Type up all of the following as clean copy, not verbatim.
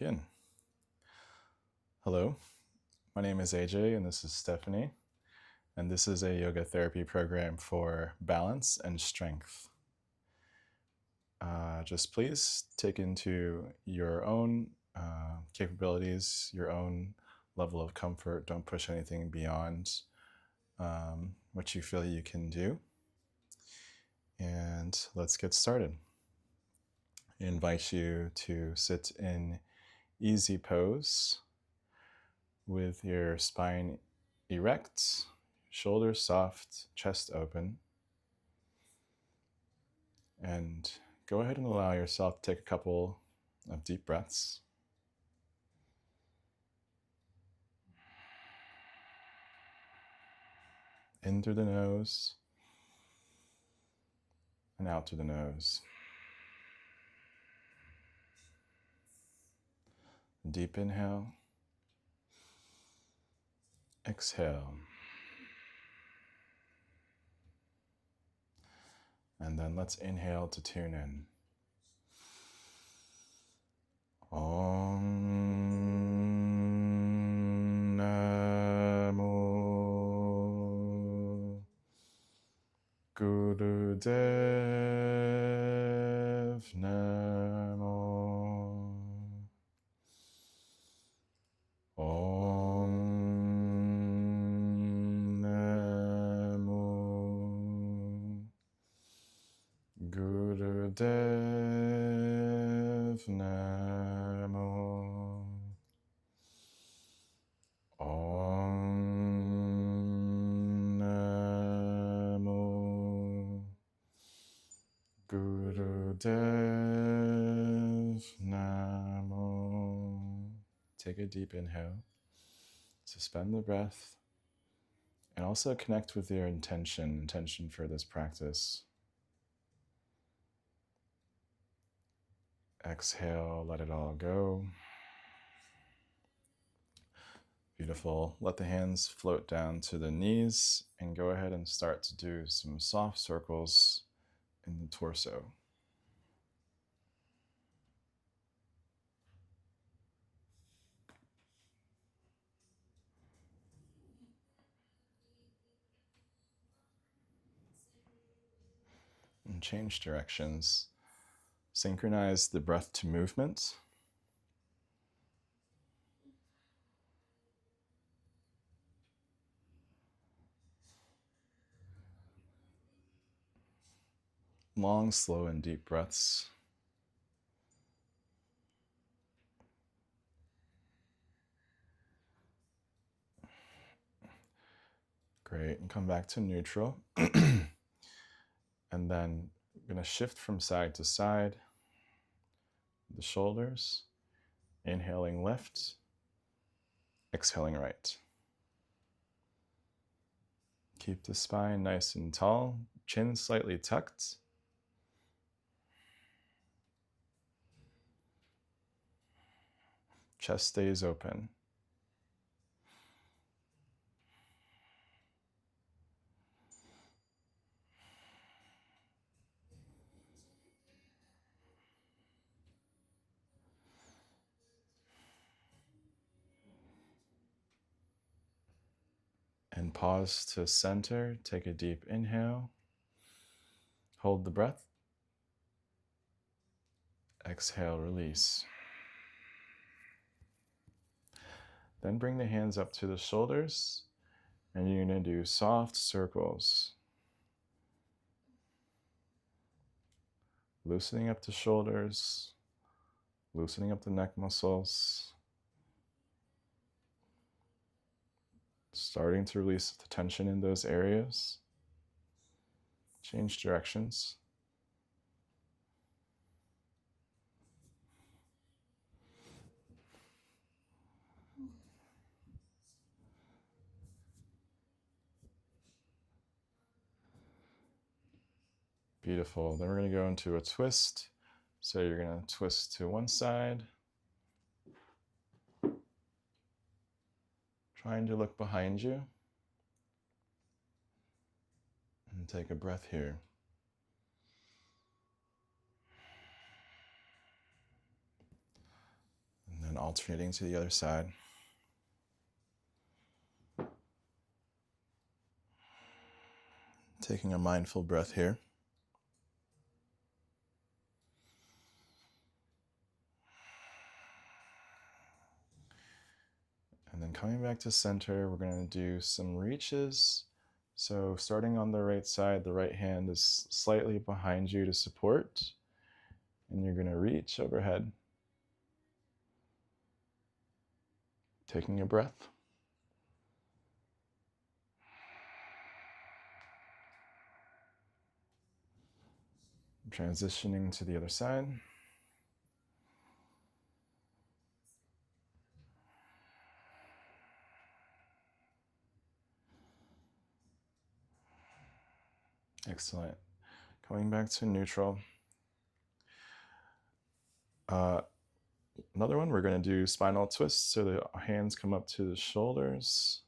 Begin. Hello, my name is AJ and this is Stephanie, and this is a yoga therapy program for balance and strength. Just please take into your own capabilities, your own level of comfort. Don't push anything beyond what you feel you can do. And let's get started. I invite you to sit in easy pose with your spine erect, shoulders soft, chest open. And go ahead and allow yourself to take a couple of deep breaths. In through the nose and out through the nose. Deep inhale. Exhale. And then let's inhale to tune in. Om Namo Gurudev Namo. Om Namo Gurudev Namo. Om Namo Gurudev Namo. Take a deep inhale. Suspend the breath. And also connect with your intention for this practice. Exhale, let it all go. Beautiful. Let the hands float down to the knees and go ahead and start to do some soft circles in the torso. And change directions. Synchronize the breath to movement. Long, slow, and deep breaths. Great, and come back to neutral. And then we're going to shift from side to side. The shoulders. Inhaling left. Exhaling right. Keep the spine nice and tall. Chin slightly tucked. Chest stays open. And pause to center. Take a deep inhale. Hold the breath. Exhale, release. Then bring the hands up to the shoulders, and you're going to do soft circles. Loosening up the shoulders, loosening up the neck muscles. Starting to release the tension in those areas. Change directions. Beautiful. Then we're going to go into a twist. So you're going to twist to one side. Trying to look behind you. And take a breath here. And And alternating to the other side. Taking a mindful breath here. And then coming back to center, we're going to do some reaches. So starting on the right side, the right hand is slightly behind you to support. And you're going to reach overhead. Taking a breath. Transitioning to the other side. Excellent. Coming back to neutral. Another one, we're going to do spinal twists. So the hands come up to the shoulders.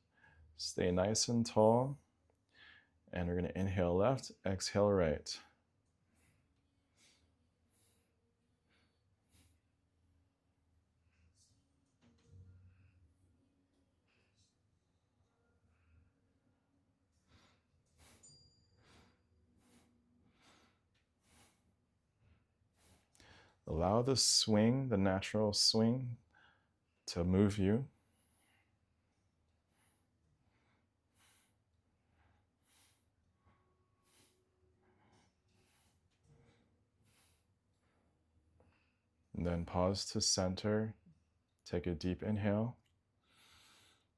Stay nice and tall. And we're going to inhale left, exhale right. Allow the swing, the natural swing, to move you. And then pause to center. Take a deep inhale.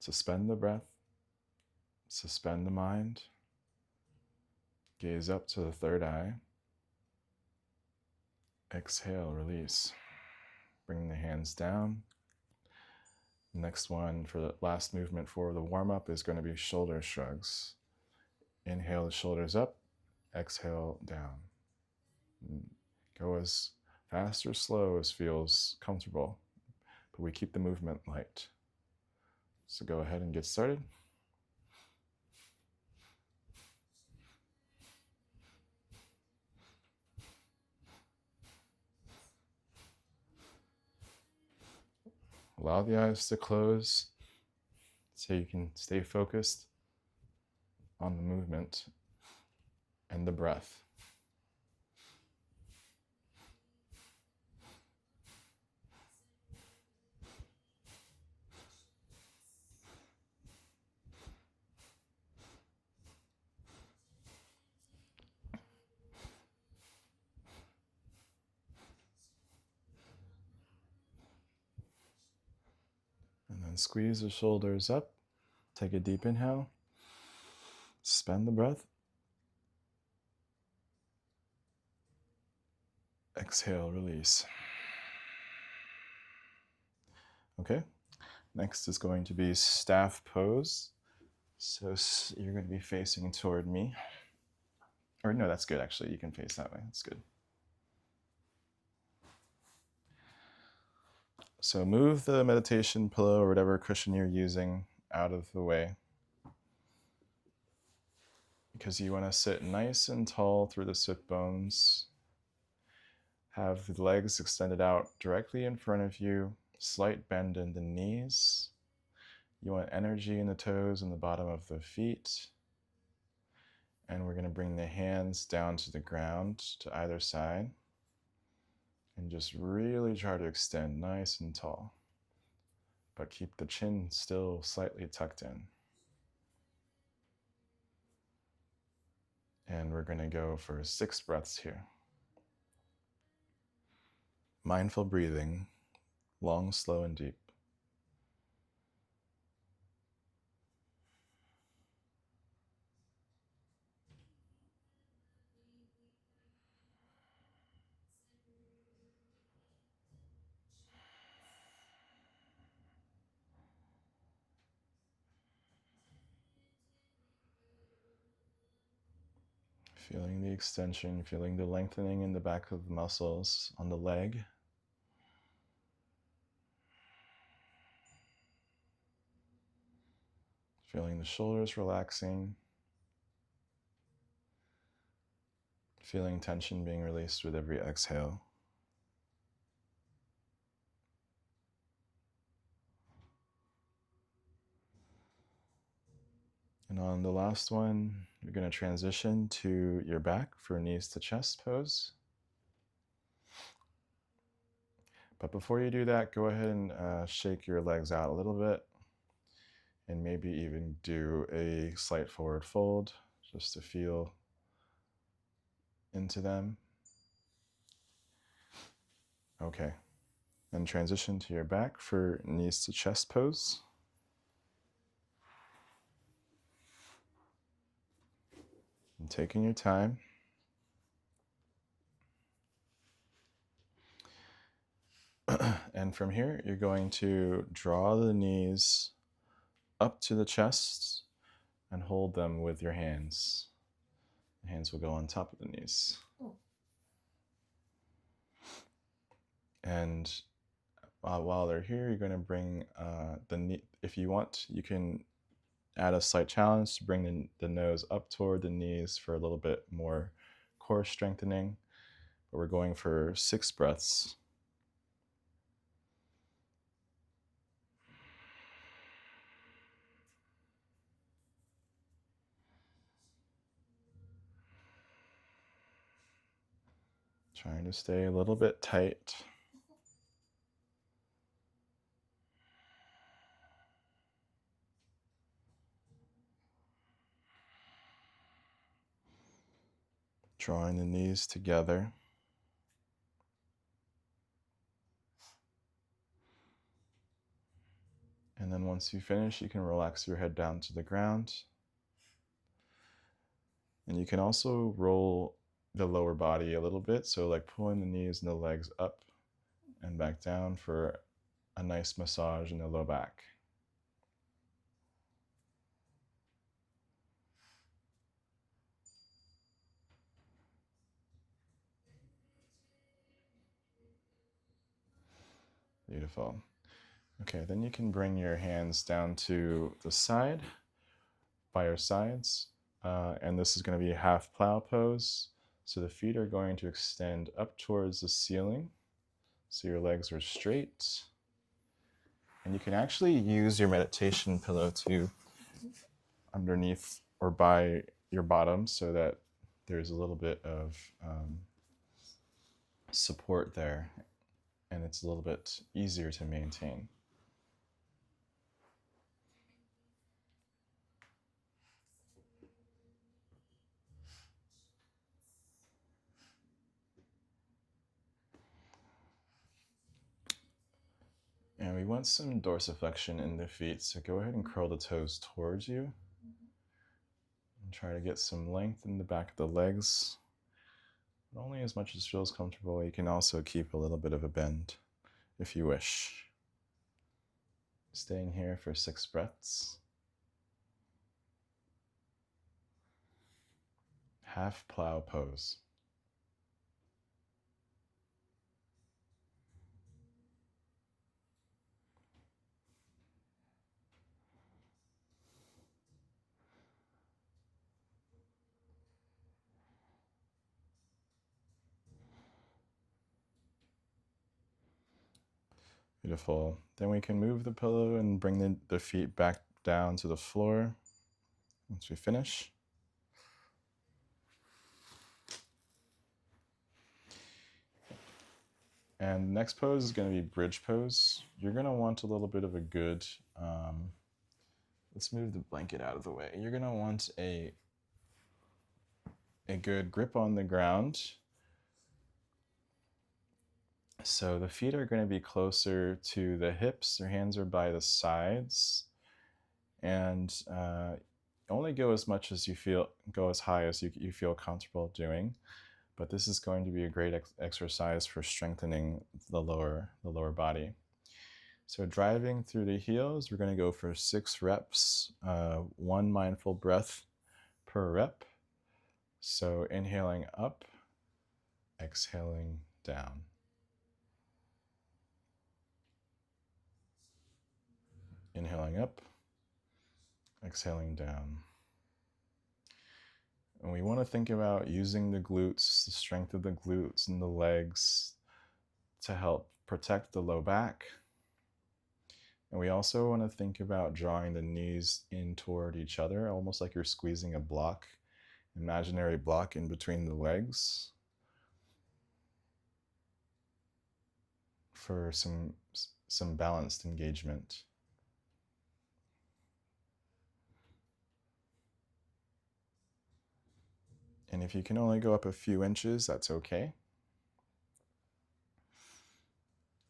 Suspend the breath. Suspend the mind. Gaze up to the third eye. Exhale, release. Bring the hands down. Next one for the last movement for the warm-up is going to be shoulder shrugs. Inhale the shoulders up, exhale down. Go as fast or slow as feels comfortable, but we keep the movement light. So go ahead and get started. Allow the eyes to close so you can stay focused on the movement and the breath. And then squeeze the shoulders up. Take a deep inhale. Suspend the breath. Exhale, release. Okay, next is going to be staff pose. So you're going to be facing toward me. Or no, that's good actually. You can face that way. That's good. So move the meditation pillow or whatever cushion you're using out of the way, because you want to sit nice and tall through the sit bones. Have the legs extended out directly in front of you, slight bend in the knees. You want energy in the toes and the bottom of the feet. And we're going to bring the hands down to the ground to either side. And just really try to extend nice and tall. But keep the chin still slightly tucked in. And we're going to go for 6 breaths here. Mindful breathing, long, slow, and deep. Feeling the extension, feeling the lengthening in the back of the muscles on the leg. Feeling the shoulders relaxing. Feeling tension being released with every exhale. And on the last one, you're going to transition to your back for knees to chest pose. But before you do that, go ahead and shake your legs out a little bit and maybe even do a slight forward fold just to feel into them. Okay, then transition to your back for knees to chest pose. And taking your time. And from here, you're going to draw the knees up to the chest and hold them with your hands. The hands will go on top of the knees. And while they're here, you're going to bring the knee. If you want, you can add a slight challenge to bring the nose up toward the knees for a little bit more core strengthening. But we're going for 6 breaths. Trying to stay a little bit tight. Drawing the knees together. And then once you finish, you can relax your head down to the ground. And you can also roll the lower body a little bit, so like pulling the knees and the legs up and back down for a nice massage in the low back. Beautiful. Okay, then you can bring your hands down to the side, by your sides, and this is going to be a half plow pose. So the feet are going to extend up towards the ceiling, so your legs are straight. And you can actually use your meditation pillow to underneath or by your bottom so that there's a little bit of support there, and it's a little bit easier to maintain. And we want some dorsiflexion in the feet, so go ahead and curl the toes towards you. And try to get some length in the back of the legs, but only as much as feels comfortable. You can also keep a little bit of a bend if you wish. Staying here for 6 breaths. Half plow pose. Beautiful. Then we can move the pillow and bring the feet back down to the floor once we finish. And the next pose is going to be bridge pose. You're going to want a little bit of a good, let's move the blanket out of the way. You're going to want a good grip on the ground. So the feet are going to be closer to the hips. Your hands are by the sides. And only go as much as you feel, go as high as you feel comfortable doing. But this is going to be a great exercise for strengthening the lower body. So driving through the heels, we're going to go for 6 reps, 1 mindful breath per rep. So inhaling up, exhaling down. Inhaling up, exhaling down. And we want to think about using the glutes, the strength of the glutes and the legs to help protect the low back And we also want to think about drawing the knees in toward each other, almost like you're squeezing a block, imaginary block in between the legs for some balanced engagement. And if you can only go up a few inches, that's okay.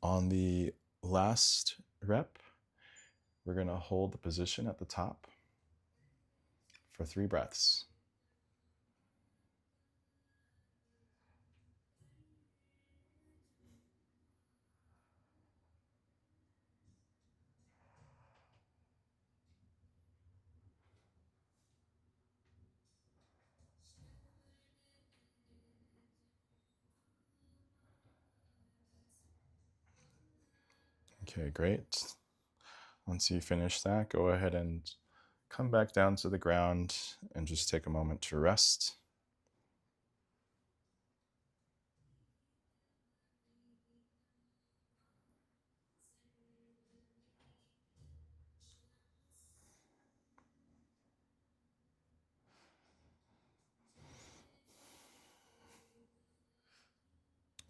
On the last rep, we're going to hold the position at the top for 3 breaths. Okay, great. Once you finish that, go ahead and come back down to the ground and just take a moment to rest.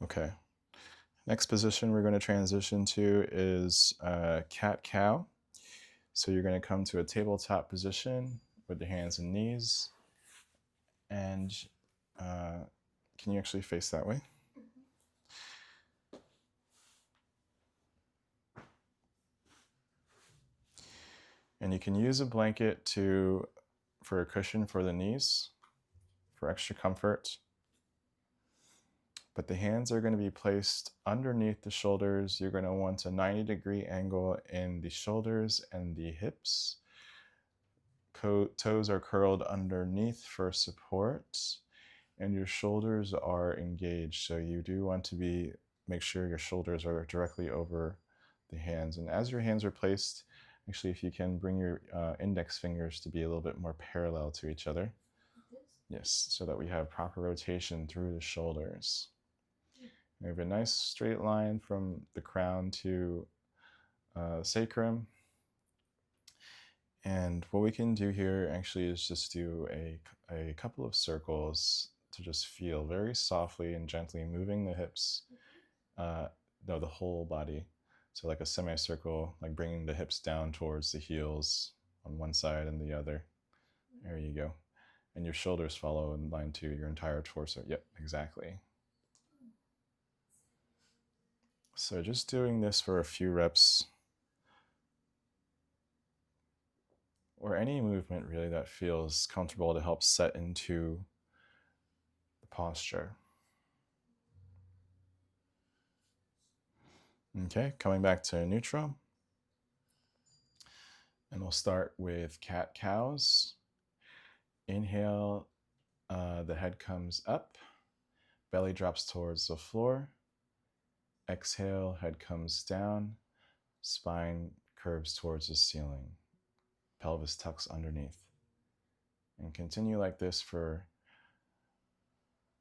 Okay. Next position we're going to transition to is cat-cow. So you're going to come to a tabletop position with the hands and knees. And can you actually face that way? And you can use a blanket for a cushion for the knees, for extra comfort. But the hands are going to be placed underneath the shoulders. You're going to want a 90-degree angle in the shoulders and the hips. Toes are curled underneath for support, and your shoulders are engaged. So you do want to make sure your shoulders are directly over the hands. And as your hands are placed, actually, if you can bring your index fingers to be a little bit more parallel to each other. Yes, so that we have proper rotation through the shoulders. We have a nice straight line from the crown to sacrum. And what we can do here actually is just do a couple of circles to just feel very softly and gently moving the hips, the whole body. So like a semicircle, like bringing the hips down towards the heels on one side and the other. There you go. And your shoulders follow in line to your entire torso. Yep, exactly. So just doing this for a few reps, or any movement really that feels comfortable to help set into the posture. Okay, coming back to neutral. And we'll start with cat-cows. Inhale, the head comes up, belly drops towards the floor. Exhale, head comes down, spine curves towards the ceiling. Pelvis tucks underneath. And continue like this for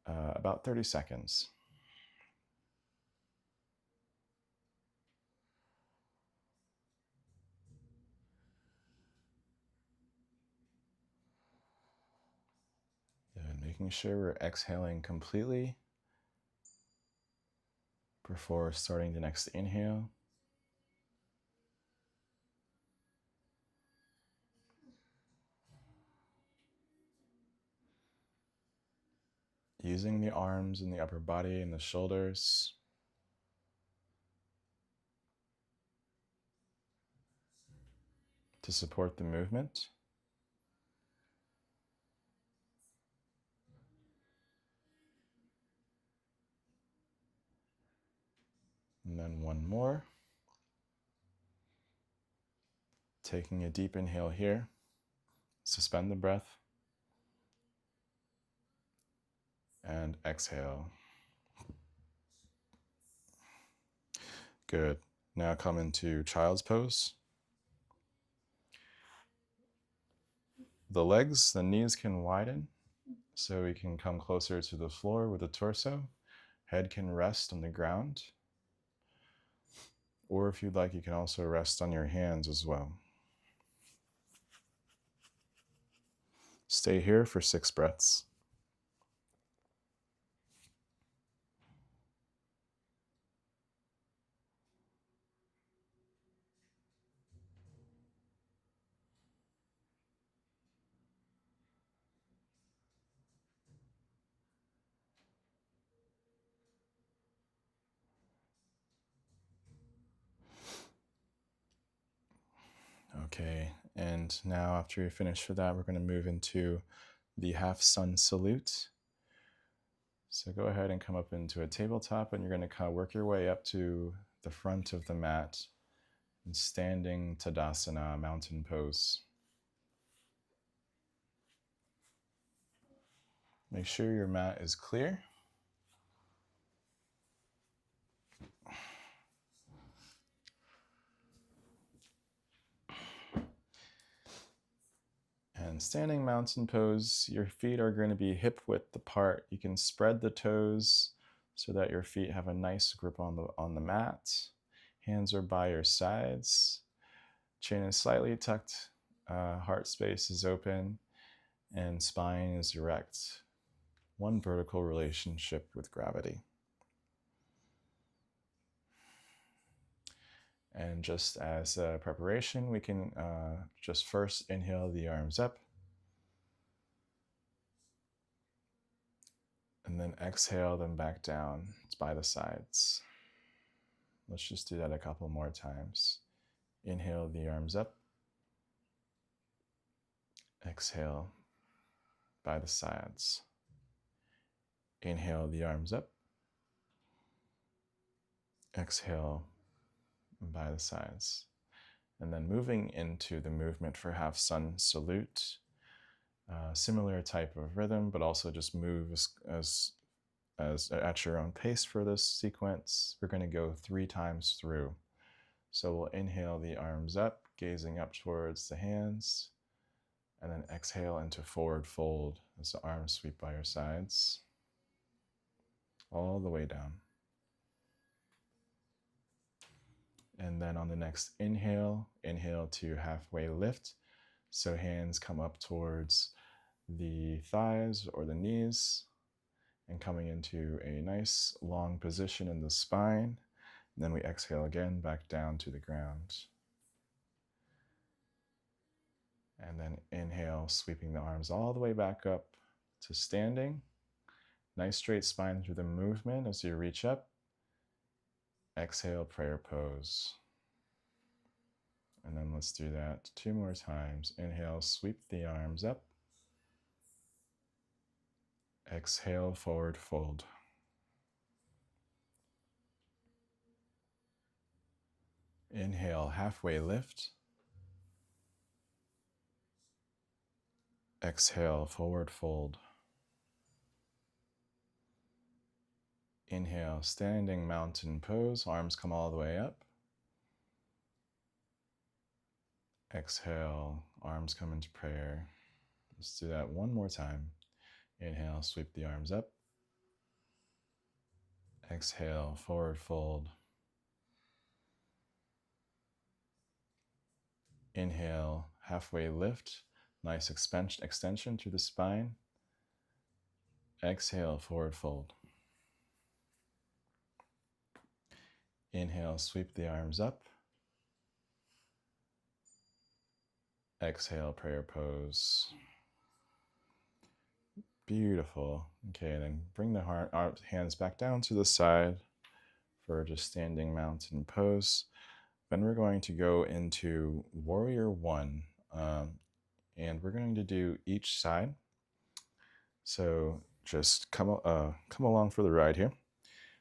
about 30 seconds. And making sure we're exhaling completely before starting the next inhale. Using the arms and the upper body and the shoulders. To support the movement. And then one more. Taking a deep inhale here. Suspend the breath. And exhale. Good. Now come into child's pose. The legs, the knees can widen, so we can come closer to the floor with the torso. Head can rest on the ground. Or if you'd like, you can also rest on your hands as well. Stay here for 6 breaths. Okay, and now after you finish with that, we're going to move into the half sun salute. So go ahead and come up into a tabletop, and you're going to kind of work your way up to the front of the mat in standing Tadasana, mountain pose. Make sure your mat is clear. And standing mountain pose, your feet are going to be hip width apart. You can spread the toes so that your feet have a nice grip on the mat. Hands are by your sides. Chin is slightly tucked. Heart space is open. And spine is erect. One vertical relationship with gravity. And just as a preparation, we can just first inhale the arms up. And then exhale them back down by the sides. Let's just do that a couple more times. Inhale the arms up. Exhale by the sides. Inhale the arms up. Exhale by the sides. And then moving into the movement for half sun salute. Similar type of rhythm, but also just move as at your own pace for this sequence. We're going to go 3 times through. So we'll inhale the arms up, gazing up towards the hands, and then exhale into forward fold as the arms sweep by your sides, all the way down. And then on the next inhale, inhale to halfway lift. So hands come up towards the thighs or the knees and coming into a nice long position in the spine. And then we exhale again back down to the ground. And then inhale, sweeping the arms all the way back up to standing. Nice straight spine through the movement as you reach up. Exhale, prayer pose. And then let's do that 2 more times. Inhale, sweep the arms up. Exhale, forward fold. Inhale, halfway lift. Exhale, forward fold. Inhale, standing mountain pose. Arms come all the way up. Exhale, arms come into prayer. Let's do that 1 more time. Inhale, sweep the arms up. Exhale, forward fold. Inhale, halfway lift. Nice extension through the spine. Exhale, forward fold. Inhale, sweep the arms up. Exhale, prayer pose. Beautiful. Okay, then bring the hands back down to the side for just standing mountain pose. Then we're going to go into Warrior One, and we're going to do each side. So just come along for the ride here.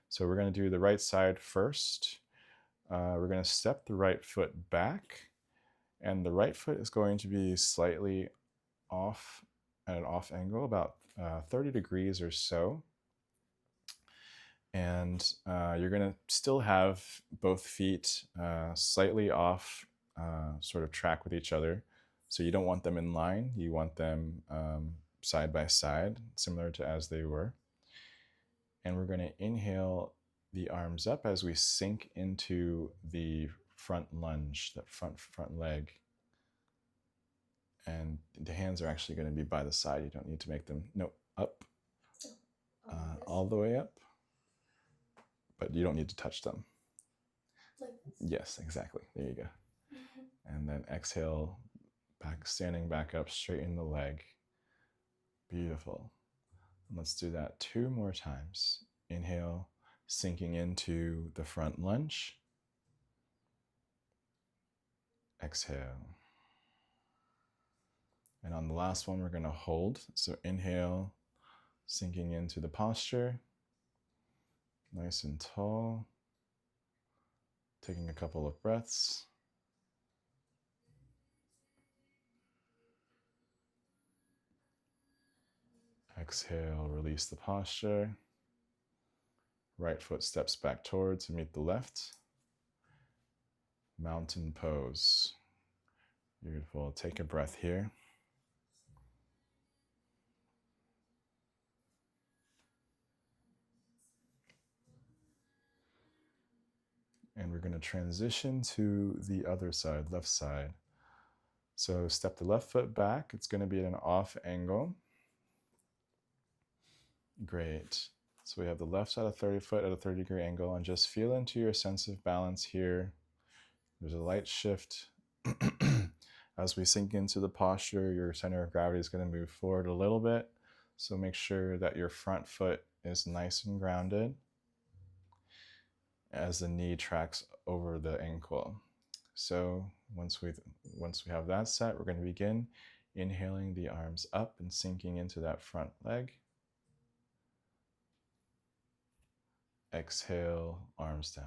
So we're going to do the right side first. We're going to step the right foot back, and the right foot is going to be slightly off at an off angle, about 30 degrees or so. And you're going to still have both feet slightly off sort of track with each other. So you don't want them in line. You want them side by side, similar to as they were. And we're going to inhale the arms up as we sink into the front lunge, that front leg. And the hands are actually going to be by the side. You don't need to make them, up, all the way up. But you don't need to touch them. Like this? Yes, exactly. There you go. Mm-hmm. And then exhale, standing back up, straighten the leg. Beautiful. And let's do that 2 more times. Inhale, sinking into the front lunge. Exhale. And on the last one, we're going to hold. So inhale, sinking into the posture. Nice and tall. Taking a couple of breaths. Exhale, release the posture. Right foot steps back toward to meet the left. Mountain pose. Beautiful. Take a breath here. And we're going to transition to the other side, left side. So step the left foot back. It's going to be at an off angle. Great. So we have the left side of 30 foot at a 30-degree angle, and just feel into your sense of balance here. There's a light shift. As we sink into the posture, your center of gravity is going to move forward a little bit. So make sure that your front foot is nice and grounded as the knee tracks over the ankle. So once we have that set, we're going to begin inhaling the arms up and sinking into that front leg. Exhale, arms down.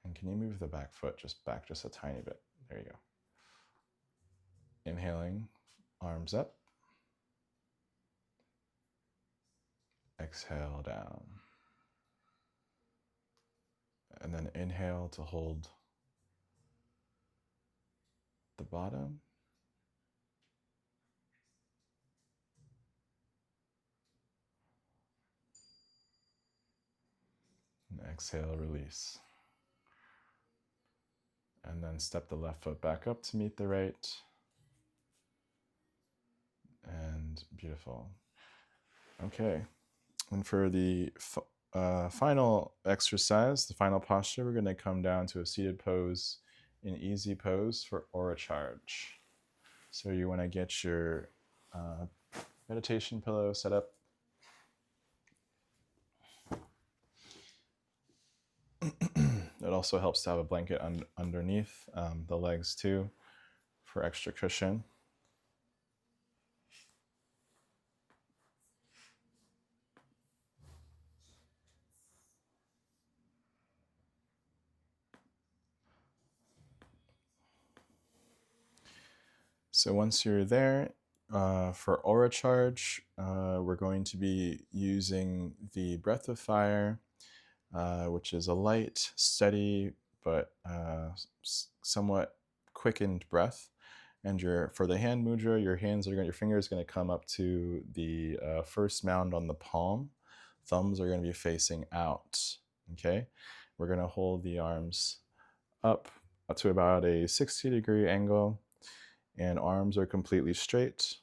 And can you move the back foot back just a tiny bit? There you go. Inhaling, arms up. Exhale, down. And then inhale to hold the bottom. And exhale, release. And then step the left foot back up to meet the right. And beautiful. Okay. And for the final exercise, the final posture, we're going to come down to a seated pose, an easy pose for aura charge. So you want to get your meditation pillow set up. It also helps to have a blanket underneath the legs too for extra cushion. So once you're there, for aura charge, we're going to be using the Breath of Fire, which is a light, steady, but somewhat quickened breath. And for the hand mudra, your finger is going to come up to the first mound on the palm. Thumbs are going to be facing out. Okay, we're going to hold the arms up to about a 60-degree angle, and arms are completely straight.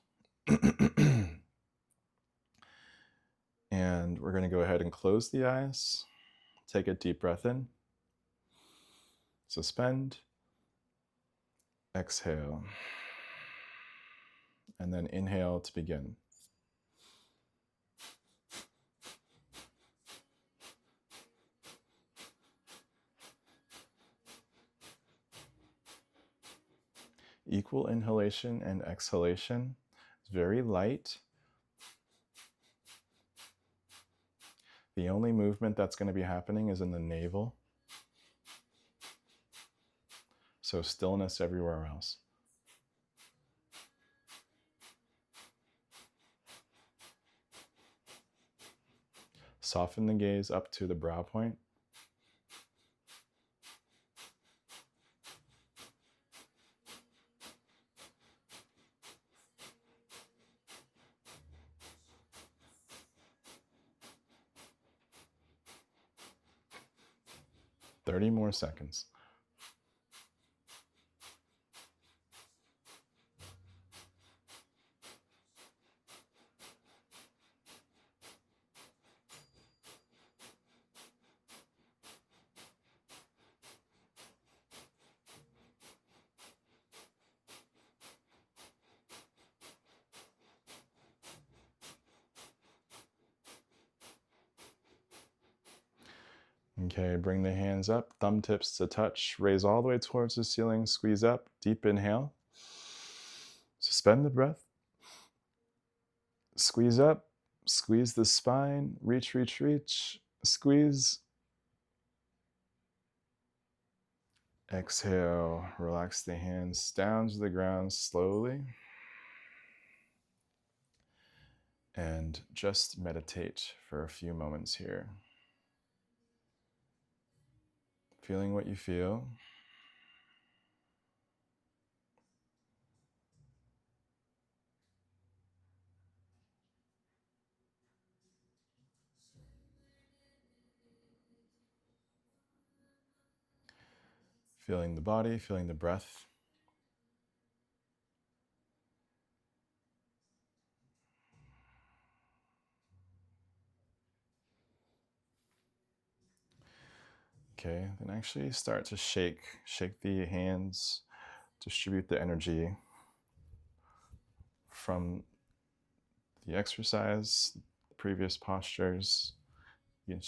And we're going to go ahead and close the eyes. Take a deep breath in. Suspend. Exhale. And then inhale to begin. Equal inhalation and exhalation. It's very light. The only movement that's going to be happening is in the navel. So stillness everywhere else. Soften the gaze up to the brow point. 30 more seconds. Okay, bring the hands up, thumb tips to touch, raise all the way towards the ceiling, squeeze up, deep inhale. Suspend the breath. Squeeze up, squeeze the spine, reach, reach, reach, squeeze. Exhale, relax the hands down to the ground slowly. And just meditate for a few moments here. Feeling what you feel. Feeling the body, feeling the breath. Okay, then actually start to shake the hands, distribute the energy from the exercise, the previous postures. You can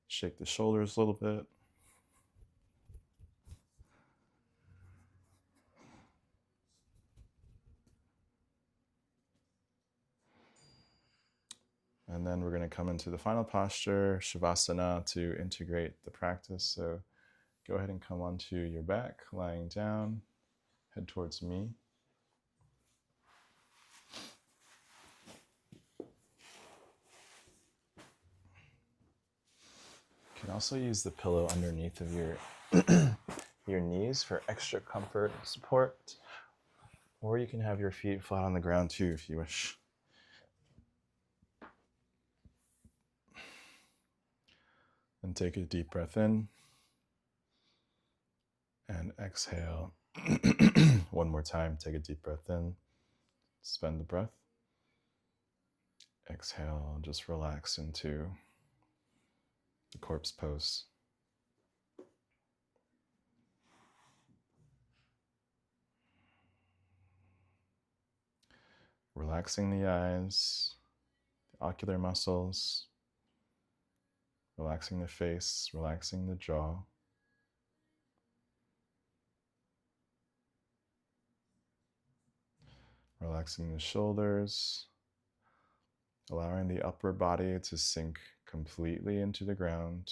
shake the shoulders a little bit. And then we're going to come into the final posture, Shavasana, to integrate the practice. So go ahead and come onto your back, lying down, head towards me. You can also use the pillow underneath of your, your knees for extra comfort and support. Or you can have your feet flat on the ground too if you wish. And take a deep breath in. And exhale. One more time, take a deep breath in. Suspend the breath. Exhale, just relax into the corpse pose. Relaxing the eyes, the ocular muscles, relaxing the face, relaxing the jaw. Relaxing the shoulders, allowing the upper body to sink completely into the ground.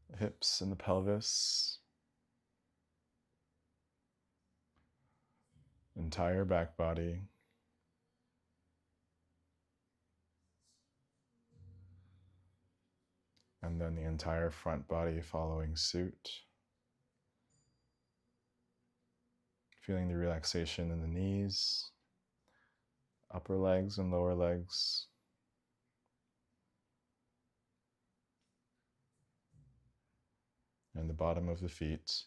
The hips and the pelvis. Entire back body. And then the entire front body following suit. Feeling the relaxation in the knees, upper legs and lower legs. And the bottom of the feet.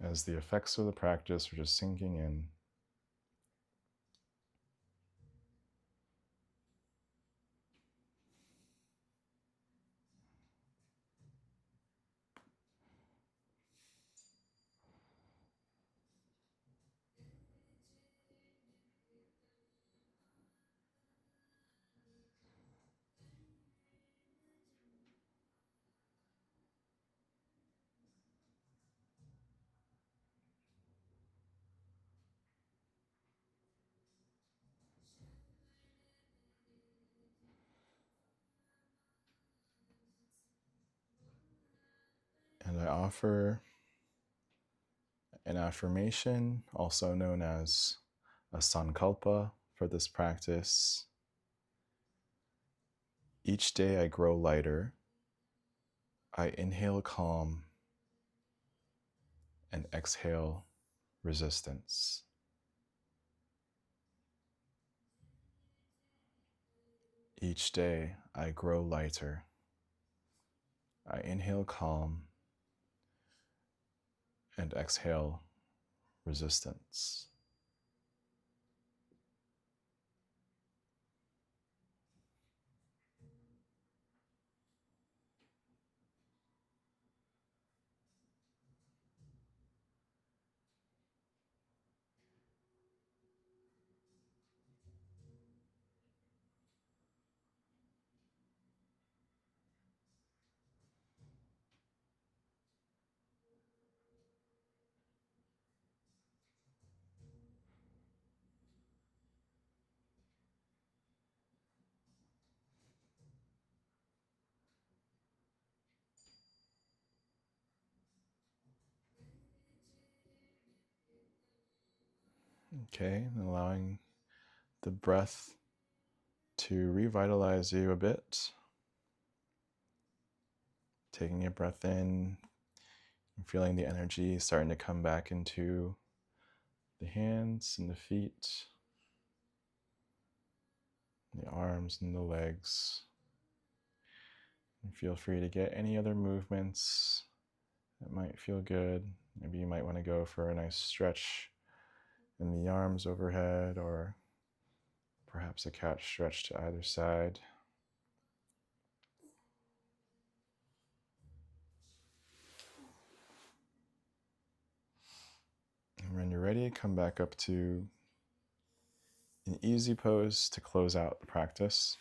As the effects of the practice are just sinking in. And I offer an affirmation, also known as a sankalpa, for this practice. Each day I grow lighter. I inhale calm and exhale resistance. Each day I grow lighter. I inhale calm and exhale resistance. Okay, and allowing the breath to revitalize you a bit. Taking a breath in and feeling the energy starting to come back into the hands and the feet, the arms and the legs. And feel free to get any other movements that might feel good. Maybe you might want to go for a nice stretch in the arms overhead, or perhaps a cat stretch to either side. And when you're ready, come back up to an easy pose to close out the practice.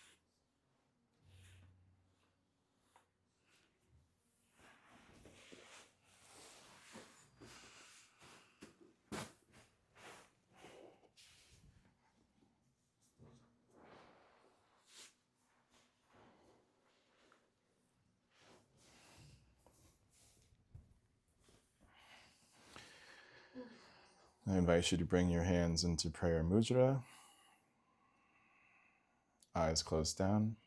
I invite you to bring your hands into prayer mudra, eyes closed down.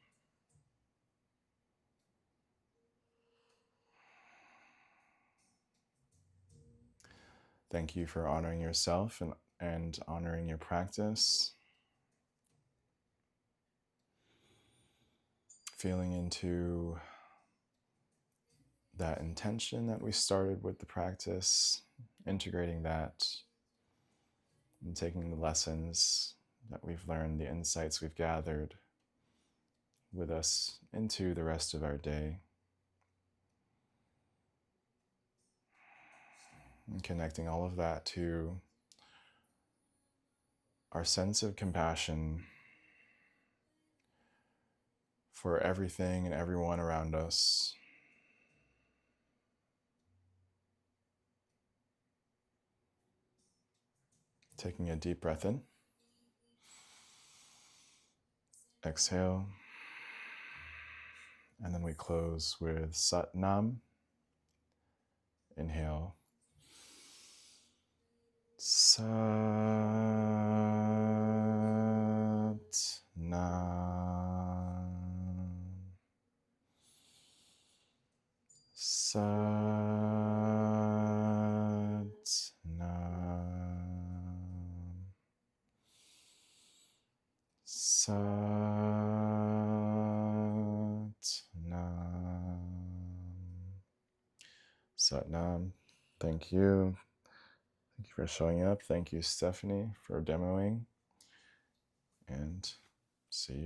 Thank you for honoring yourself and honoring your practice. Feeling into that intention that we started with the practice, integrating that, and taking the lessons that we've learned, the insights we've gathered with us into the rest of our day. And connecting all of that to our sense of compassion for everything and everyone around us. Taking a deep breath in. Exhale. And then we close with Sat Nam. Inhale. Sat Nam. Sat Nam. Sat Nam. Sat Nam. Thank you. Thank you for showing up. Thank you, Stephanie, for demoing.